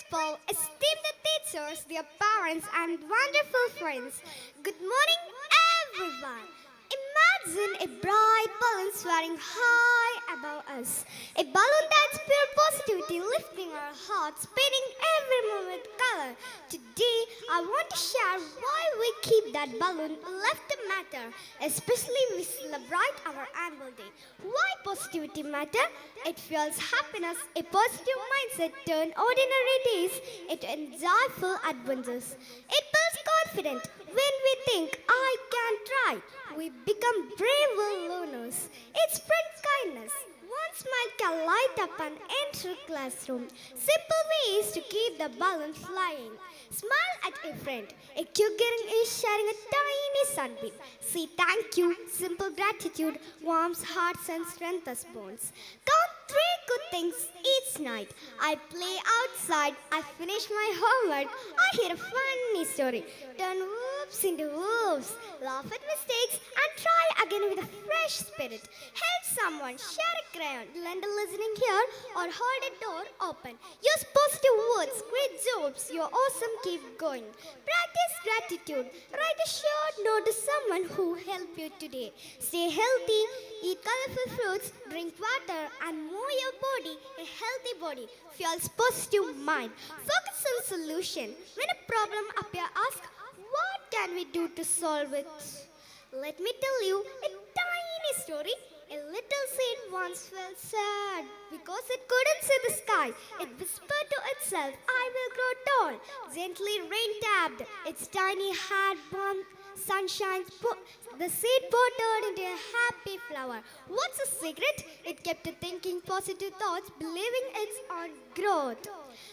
principal, esteemed teachers, dear parents, and wonderful friends. Good morning, everyone. Imagine a bright balloon soaring high above us. A balloon that's pure positivity, lifting our hearts, spinning every moment with color. Today, I want to share why we keep that balloon left matter, especially we celebrate our annual day. Why positivity matter? It fuels happiness. A positive mindset turns ordinary days into joyful adventures. It builds confidence. When we think, I can try, we become brave learners. It spreads kindness. One smile can light up an entire classroom. Simple ways to keep the balloon flying. Smile at a friend. A cute is sharing a tiny sunbeam. Say thank you. Simple gratitude warms hearts and strengthens bonds. Count three good things each night. I play outside. I finish my homework. I hear a funny story. Turn whoops into whoops. Laugh at mistakes and try again with a fresh spirit. Help someone. Share a crayon. Lend a listening ear or hold a door open. Use positive words. Great jobs. You're awesome. Keep going. Practice gratitude. Write a short note to someone who helped you today. Stay healthy. Eat colorful fruits. Drink water and move your body. A healthy body fuels positive mind. Focus on solution. When a problem appears, ask, what can we do to solve it? Let me tell you a tiny story. A little seed once felt sad because it couldn't see the sky. It whispered to itself, I will grow tall. Gently rain tapped. Its tiny head warm sunshine. The seed potted into a happy flower. What's the secret? It kept thinking positive thoughts, believing its own growth.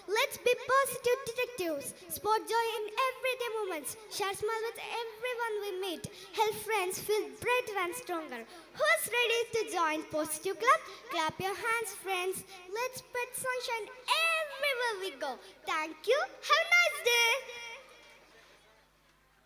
Let's be positive detectives. Spot joy in everyday moments. Share smile with everyone we meet. Help friends feel brighter and stronger. Who's ready to join Positive Club? Clap your hands, friends. Let's spread sunshine everywhere we go. Thank you. Have a nice day.